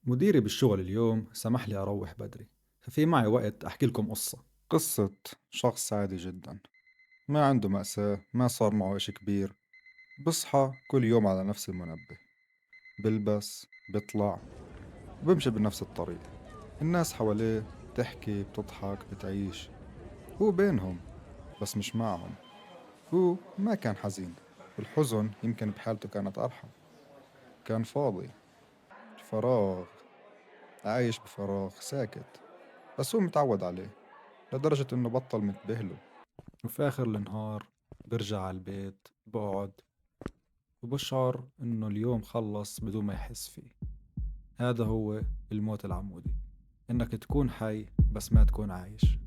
مديري بالشغل اليوم سمح لي أروح بدري، ففي معي وقت أحكي لكم قصة شخص عادي جدا، ما عنده مأساة، ما صار معه إشي كبير. بصحى كل يوم على نفس المنبه، بلبس، بيطلع، وبمشي بنفس الطريق. الناس حواليه بتحكي، بتضحك، بتعيش. هو بينهم بس مش معهم. هو ما كان حزين، الحزن يمكن بحالته كانت أرحم. كان فاضي، فراغ، عايش بفراغ ساكت. بس هو متعود عليه لدرجة إنه بطل منتبهله. وفي آخر النهار برجع على البيت بقعد وبشعر إنه اليوم خلص بدون ما يحس فيه. هذا هو الموت العمودي، إنك تكون حي بس ما تكون عايش.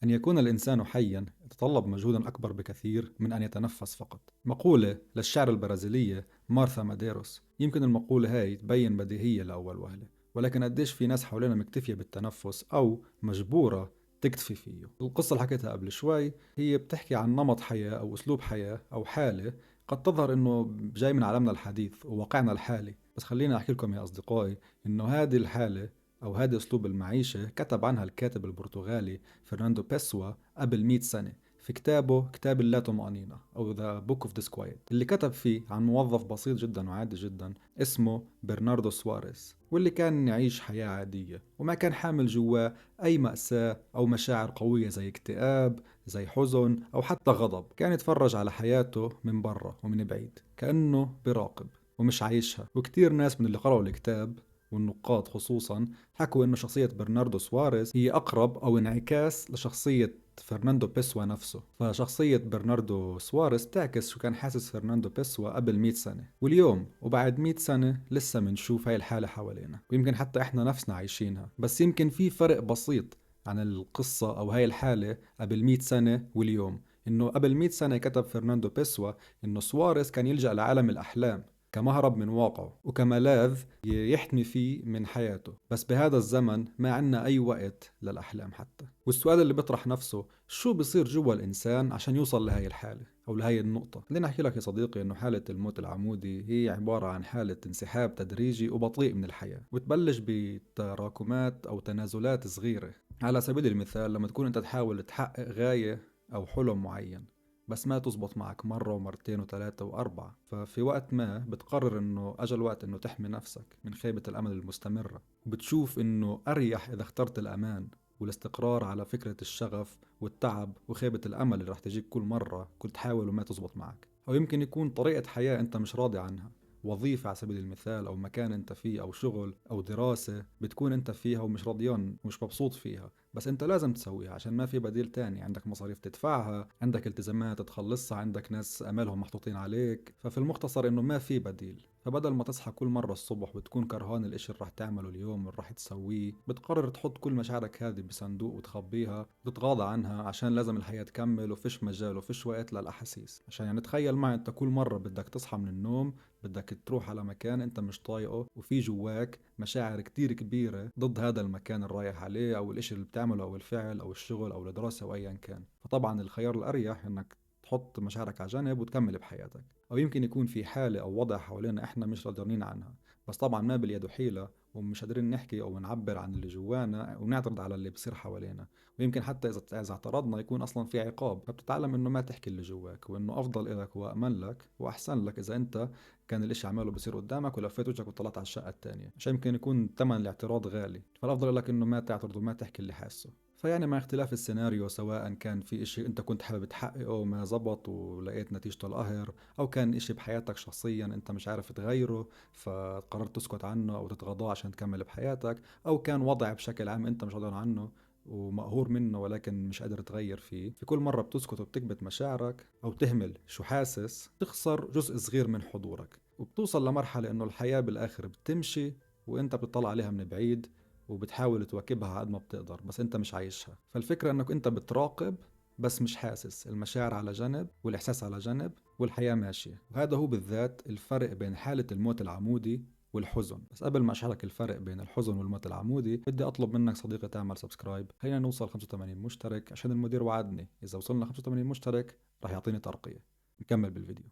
أن يكون الإنسان حيا يتطلب مجهودا أكبر بكثير من أن يتنفس فقط. مقولة للشاعر البرازيلية مارثا ماديروس، يمكن المقولة هاي تبين بديهية لأول وهلة، ولكن قديش في ناس حوالينا مكتفية بالتنفس أو مجبورة تكتفي فيه. القصة اللي حكيتها قبل شوي هي بتحكي عن نمط حياة أو أسلوب حياة أو حالة قد تظهر إنه جاي من عالمنا الحديث وواقعنا الحالي. بس خليني أحكي لكم يا أصدقائي إنه هذه الحالة أو هذا أسلوب المعيشة كتب عنها الكاتب البرتغالي فرناندو بيسوا قبل 100 سنة في كتابه كتاب اللاتمأنينة أو The Book of Disquiet، اللي كتب فيه عن موظف بسيط جدا وعادي جدا اسمه برناردو سواريز، واللي كان يعيش حياة عادية وما كان حامل جواه أي مأساة أو مشاعر قوية زي اكتئاب، زي حزن أو حتى غضب. كان يتفرج على حياته من برا ومن بعيد كأنه براقب ومش عايشها. وكتير ناس من اللي قرأوا الكتاب والنقاد خصوصا حكوا انه شخصية برناردو سواريز هي اقرب او انعكاس لشخصية فرناندو بيسوا نفسه. فشخصية برناردو سواريز تعكس شو كان حاسس فرناندو بيسوا قبل 100 سنة، واليوم وبعد 100 سنة لسه منشوف هاي الحالة حوالينا، ويمكن حتى احنا نفسنا عايشينها. بس يمكن في فرق بسيط عن القصة أو هاي الحالة قبل 100 سنة واليوم. إنه قبل 100 سنة كتب فرناندو بيسوا إنه سواريز كان يلجأ لعالم الأحلام كمهرب من واقعه وكملاذ يحتمي فيه من حياته. بس بهذا الزمن ما عنا أي وقت للأحلام حتى. والسؤال اللي بيطرح نفسه، شو بصير جوا الإنسان عشان يوصل لهي الحالة أو لهي النقطة؟ خليني أحكي لك يا صديقي إنه حالة الموت العمودي هي عبارة عن حالة انسحاب تدريجي وبطيء من الحياة، وتبلش بتراكمات أو تنازلات صغيرة. على سبيل المثال لما تكون أنت تحاول تحقق غاية أو حلم معين، بس ما تزبط معك مرة ومرتين وثلاثة وأربعة، ففي وقت ما بتقرر إنه أجل الوقت إنه تحمي نفسك من خيبة الأمل المستمرة، وبتشوف إنه أريح إذا اخترت الأمان والاستقرار على فكرة الشغف والتعب وخيبة الأمل اللي رح تجيك كل مرة كنت تحاول وما تزبط معك. أو يمكن يكون طريقة حياة أنت مش راضي عنها، وظيفة على سبيل المثال أو مكان أنت فيه أو شغل أو دراسة بتكون أنت فيها ومش راضيان ومش مبسوط فيها، بس أنت لازم تسويها عشان ما في بديل تاني. عندك مصاريف تدفعها، عندك التزامات تخلصها، عندك ناس أمالهم محطوطين عليك. ففي المختصر إنه ما في بديل. فبدل ما تصحى كل مرة الصبح وتكون كرهان الإشي اللي رح تعمله اليوم اللي رح تسويه، بتقرر تحط كل مشاعرك هذه بصندوق وتخبيها وتتغاضى عنها عشان لازم الحياة تكمل وفيش مجال وفيش وقت للأحاسيس. عشان يعني تخيل معي أنت كل مرة بدك تصحى من النوم بدك تروح على مكان انت مش طايقه وفي جواك مشاعر كتير كبيرة ضد هذا المكان اللي رايح عليه او الاشي اللي بتعمله او الفعل او الشغل او الدراسة او ايا كان. فطبعا الخيار الاريح انك تحط مشاعرك على جنب وتكمل بحياتك. او يمكن يكون في حالة او وضع حوالينا احنا مش راضيين عنها، بس طبعا ما باليد حيلة ومش قادرين نحكي او نعبر عن اللي جوانا ونعترض على اللي بصير حوالينا. ويمكن حتى اذا اعترضنا يكون اصلا في عقاب، فبتتعلم انه ما تحكي اللي جواك وانه افضل لك وامن لك واحسن لك اذا انت كان الاشي عماله بصير قدامك ولفيت وجهك وطلعت على الشقة التانية، عشان يمكن يكون ثمن الاعتراض غالي. فالافضل لك انه ما تعترض وما تحكي اللي حاسه. فيعني مع اختلاف السيناريو، سواء كان في اشي انت كنت حابب تحققه وما زبط ولقيت نتيجته القهر، او كان اشي بحياتك شخصيا انت مش عارف تغيره فقررت تسكت عنه او تتغاضاه عشان تكمل بحياتك، او كان وضع بشكل عام انت مش راضي عنه ومقهور منه ولكن مش قادر تغير فيه، في كل مرة بتسكت وبتكبت مشاعرك أو تهمل شو حاسس تخسر جزء صغير من حضورك، وبتوصل لمرحلة إنه الحياة بالآخر بتمشي وإنت بتطلع عليها من بعيد وبتحاول تواكبها على قد ما بتقدر بس إنت مش عايشها. فالفكرة إنك إنت بتراقب بس مش حاسس، المشاعر على جنب والإحساس على جنب والحياة ماشية. وهذا هو بالذات الفرق بين حالة الموت العمودي والحزن. بس قبل ما اشرح لك الفرق بين الحزن والموت العمودي بدي اطلب منك صديقي تعمل سبسكرايب. خلينا نوصل 85 مشترك عشان المدير وعدني اذا وصلنا 85 مشترك راح يعطيني ترقية. نكمل بالفيديو.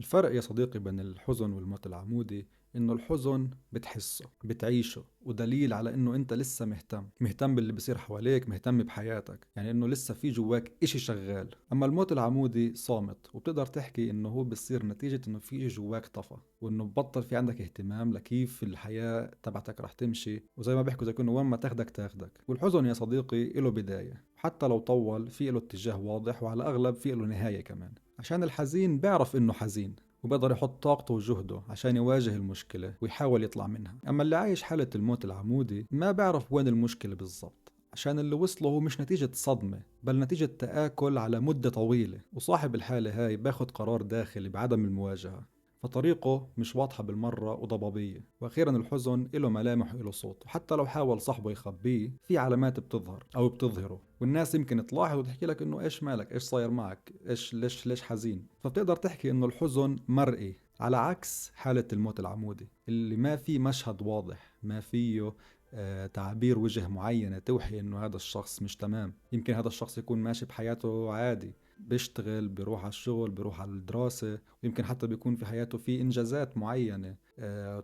الفرق يا صديقي بين الحزن والموت العمودي إنه الحزن بتحسه بتعيشه، ودليل على إنه أنت لسه مهتم باللي بيصير حواليك، مهتم بحياتك، يعني إنه لسه في جواك إشي شغال. أما الموت العمودي صامت، وبتقدر تحكي إنه هو بيصير نتيجة إنه في إشي جواك طفى، وإنه بطل في عندك اهتمام لكيف الحياة تبعتك رح تمشي، وزي ما بيحكوا زي كأنه وين ما تاخدك. والحزن يا صديقي له بداية، حتى لو طول في له اتجاه واضح، وعلى أغلب في له نهاية كمان، عشان الحزين بيعرف إنه حزين وبقدر يحط طاقته وجهده عشان يواجه المشكلة ويحاول يطلع منها. أما اللي عايش حالة الموت العمودي ما بيعرف وين المشكلة بالضبط، عشان اللي وصله هو مش نتيجة صدمة، بل نتيجة تآكل على مدة طويلة، وصاحب الحالة هاي باخد قرار داخلي بعدم المواجهة، فطريقه مش واضحة بالمرة وضبابية. وأخيرا الحزن له ملامح وله صوت، وحتى لو حاول صاحبه يخبيه في علامات بتظهر أو بتظهره، والناس يمكن تلاحظ وتحكي لك إنه إيش مالك، إيش صاير معك، إيش ليش حزين. فبتقدر تحكي إنه الحزن مرئي، على عكس حالة الموت العمودي اللي ما في مشهد واضح، ما فيه تعابير وجه معينة توحي إنه هذا الشخص مش تمام. يمكن هذا الشخص يكون ماشي بحياته عادي، بيشتغل، بيروح على الشغل، بيروح على الدراسة، ويمكن حتى بيكون في حياته في إنجازات معينة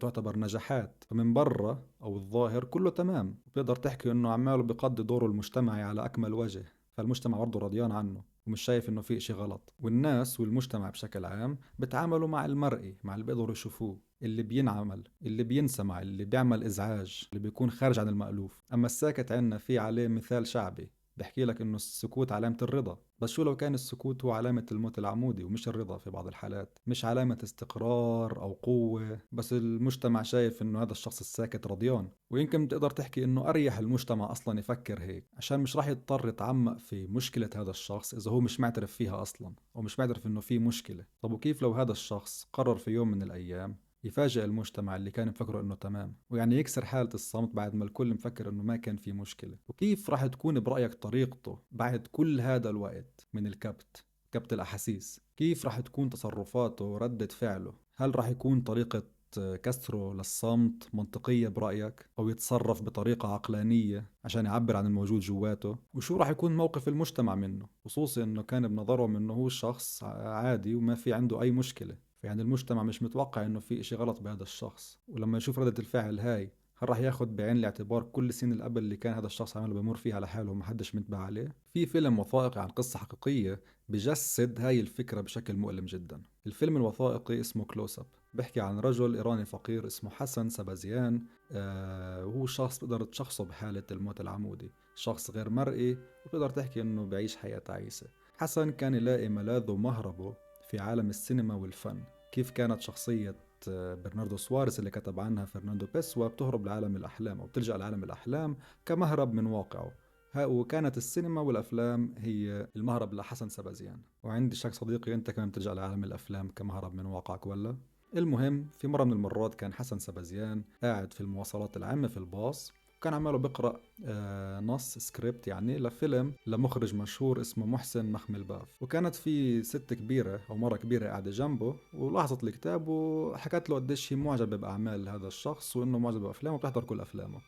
تعتبر نجاحات، فمن برا أو الظاهر كله تمام. بتقدر تحكي إنه عماله بيقضي دوره المجتمعي على أكمل وجه، فالمجتمع برضه رضيان عنه ومش شايف إنه في إشي غلط. والناس والمجتمع بشكل عام بتعاملوا مع المرئي، مع اللي بيقدروا يشوفوه، اللي بينعمل، اللي بينسمع، اللي بيعمل إزعاج، اللي بيكون خارج عن المألوف. أما الساكت عنا في عليه مثال شعبي بحكي لك إنه السكوت علامة الرضا، بس شو لو كان السكوت هو علامة الموت العمودي ومش الرضا؟ في بعض الحالات مش علامة استقرار أو قوة، بس المجتمع شايف إنه هذا الشخص الساكت رضيان. ويمكن تقدر تحكي إنه أريح المجتمع أصلا يفكر هيك، عشان مش راح يضطر يتعمق في مشكلة هذا الشخص إذا هو مش معترف فيها أصلا، أو مش معترف إنه في مشكلة. طب وكيف لو هذا الشخص قرر في يوم من الأيام يفاجئ المجتمع اللي كان مفكره انه تمام، ويعني يكسر حالة الصمت بعد ما الكل مفكر انه ما كان في مشكلة؟ وكيف راح تكون برأيك طريقته بعد كل هذا الوقت من كبت الأحاسيس؟ كيف راح تكون تصرفاته وردة فعله؟ هل راح يكون طريقة كسره للصمت منطقية برأيك، أو يتصرف بطريقة عقلانية عشان يعبر عن الموجود جواته؟ وشو راح يكون موقف المجتمع منه، خصوصي أنه كان بنظرهم أنه هو شخص عادي وما في عنده أي مشكلة؟ فيعني المجتمع مش متوقع أنه في إشي غلط بهذا الشخص، ولما يشوف ردة الفعل هاي هل راح ياخد بعين الاعتبار كل سنين اللي قبل اللي كان هذا الشخص عمله بمر فيها لحاله ومحدش منتبه عليه؟ في فيلم وثائقي عن قصة حقيقية بجسد هاي الفكرة بشكل مؤلم جدا. الفيلم الوثائقي اسمه كلوز اب، بيحكي عن رجل إيراني فقير اسمه حسن سبازيان. وهو شخص بقدر تشخصه بحالة الموت العمودي، شخص غير مرئي، وبقدر تحكي انه بعيش حياة تعيسة. حسن كان يلاقي ملاذه ومهربه في عالم السينما والفن. كيف كانت شخصية برناردو سواريز اللي كتب عنها فرناندو بيسوا بتهرب لعالم الأحلام، أو بتلجأ لعالم الأحلام كمهرب من واقعه. وكانت السينما والأفلام هي المهرب لحسن سبازيان. وعندي شك صديقي أنت كمان بتلجأ لعالم الأفلام كمهرب من واقعك ولا؟ المهم في مرة من المرات كان حسن سبازيان قاعد في المواصلات العامة في الباص، وكان عماله بيقرأ نص سكريبت يعني لفيلم لمخرج مشهور اسمه محسن مخملباف. وكانت في ست كبيرة أو مرة كبيرة قاعدة جنبه، ولاحظت الكتاب وحكت له قديش هي معجبة بأعمال هذا الشخص، وإنه معجبة بأفلامه وبتحضر كل أفلامه.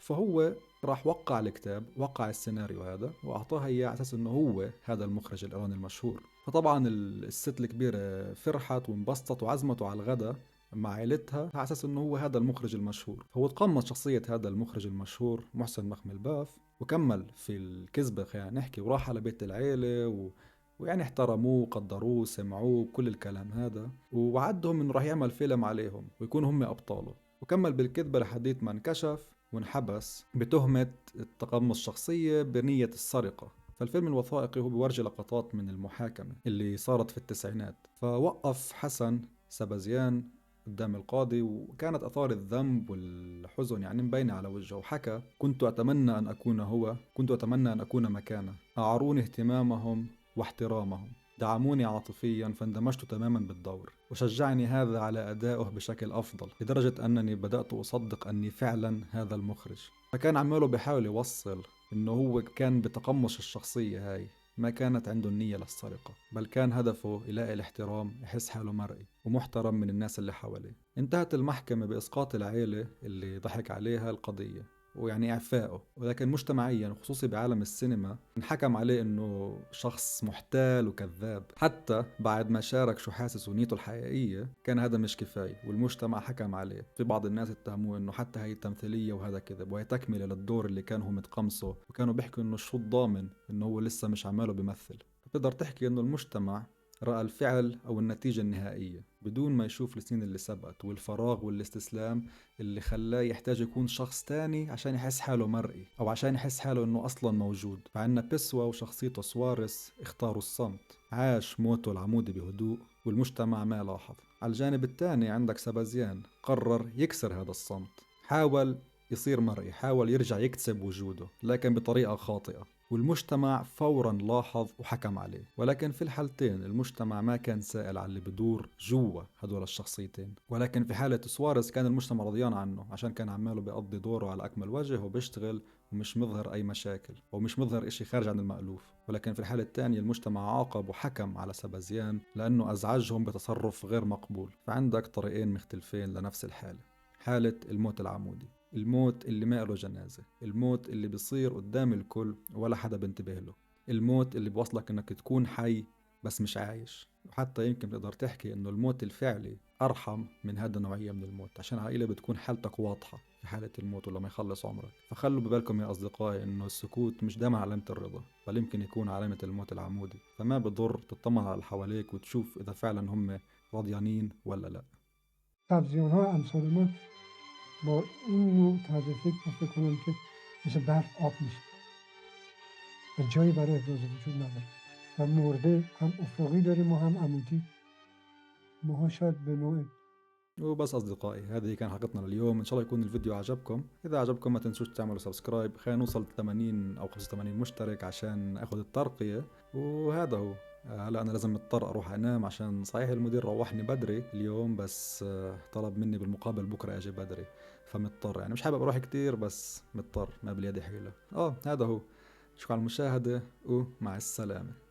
فهو راح وقع الكتاب، وقع السيناريو هذا وأعطاها إياه على أساس إنه هو هذا المخرج الإيراني المشهور. فطبعا الست الكبيرة فرحت وانبسطت وعزمته على الغداء مع عائلتها على اساس انه هو هذا المخرج المشهور. هو تقمص شخصية هذا المخرج المشهور محسن مخملباف، وكمل في الكذبة خلينا نحكي، وراح على بيت العيلة ويعني احترموه قدروه سمعوه كل الكلام هذا، ووعدهم انه راح يعمل فيلم عليهم ويكونوا هم ابطاله. وكمل بالكذبة لحديت ما انكشف وانحبس بتهمة تقمص شخصية بنية السرقة. فالفيلم الوثائقي هو بيورجي لقطات من المحاكمة اللي صارت في التسعينات. فوقف حسن سبازيان قدام القاضي، وكانت آثار الذنب والحزن يعني مبينة على وجهه، وحكى: كنت أتمنى أن أكون هو، كنت أتمنى أن أكون مكانه، أعاروني اهتمامهم واحترامهم، دعموني عاطفيا فاندمجت تماما بالدور، وشجعني هذا على أدائه بشكل أفضل، لدرجة أنني بدأت أصدق أني فعلا هذا المخرج. فكان عماله بيحاول يوصل إنه هو كان بتقمص الشخصية هاي، ما كانت عنده النية للسرقة، بل كان هدفه يلاقي الاحترام، يحس حاله مرئي ومحترم من الناس اللي حواليه. انتهت المحكمة بإسقاط العيلة اللي ضحك عليها القضية، ويعني إعفائه، ولكن مجتمعيا وخصوصي بعالم السينما انحكم عليه إنه شخص محتال وكذاب. حتى بعد ما شارك شو حاسس ونيته الحقيقية كان هذا مش كفاية، والمجتمع حكم عليه. في بعض الناس اتهموه إنه حتى هي تمثيلية وهذا كذب، وهي تكملة للدور اللي كان هو متقمصه، وكانوا بيحكوا إنه شو الضامن إنه هو لسه مش عماله بيمثل. بتقدر تحكي إنه المجتمع رأى الفعل أو النتيجة النهائية بدون ما يشوف السنين اللي سبقت والفراغ والاستسلام اللي خلاه يحتاج يكون شخص تاني عشان يحس حاله مرئي، أو عشان يحس حاله إنه أصلا موجود. فعنا بيسوا وشخصيته سوارس اختاروا الصمت، عاش موته العمودي بهدوء والمجتمع ما لاحظ. على الجانب الثاني عندك سبازيان قرر يكسر هذا الصمت، حاول يصير مرئي، حاول يرجع يكتسب وجوده لكن بطريقة خاطئة، والمجتمع فورا لاحظ وحكم عليه. ولكن في الحالتين المجتمع ما كان سائل على اللي بدور جوا هدول الشخصيتين، ولكن في حالة سواريز كان المجتمع رضيان عنه عشان كان عماله بيقضي دوره على أكمل وجه وبيشتغل ومش مظهر أي مشاكل ومش مظهر إشي خارج عن المألوف. ولكن في الحالة الثانية المجتمع عاقب وحكم على سبازيان لأنه أزعجهم بتصرف غير مقبول. فعندك طريقين مختلفين لنفس الحالة. حالة الموت العمودي، الموت اللي ما له جنازة، الموت اللي بيصير قدام الكل ولا حدا بينتبه له، الموت اللي بوصلك انك تكون حي بس مش عايش. وحتى يمكن تقدر تحكي انه الموت الفعلي ارحم من هذا النوعية من الموت، عشان عائلة بتكون حالتك واضحة في حالة الموت ولما يخلص عمرك. فخلوا ببالكم يا اصدقائي انه السكوت مش دائما علامة الرضا، بل يمكن يكون علامة الموت العمودي. فما بضر تطمن على اللي حواليك وتشوف اذا فعلا هم رضيانين ولا لا. سبزیان ها امثال من با این نوع طرز فکر من فکر کنم که مثل برف آب میشه و جایی برای ابراز وجود نداره و مرده هم افقی داریم و هم عمودی. ماها شاید به نوع وبس أصدقائي، هذه كان حلقتنا لليوم. إن شاء الله يكون الفيديو عجبكم. إذا عجبكم ما تنسوش تعملوا سبسكرايب، خلينا نوصل 80 أو 85 مشترك عشان أخذ الترقية. وهذا هو. هلا أنا لازم مضطر أروح أنام عشان صحيح المدير روحني بدري اليوم، بس طلب مني بالمقابل بكرة أجي بدري، فمضطر يعني. مش حابب أروح كتير بس مضطر، ما باليدي حيلة. هذا هو. شكرا على المشاهدة ومع السلامة.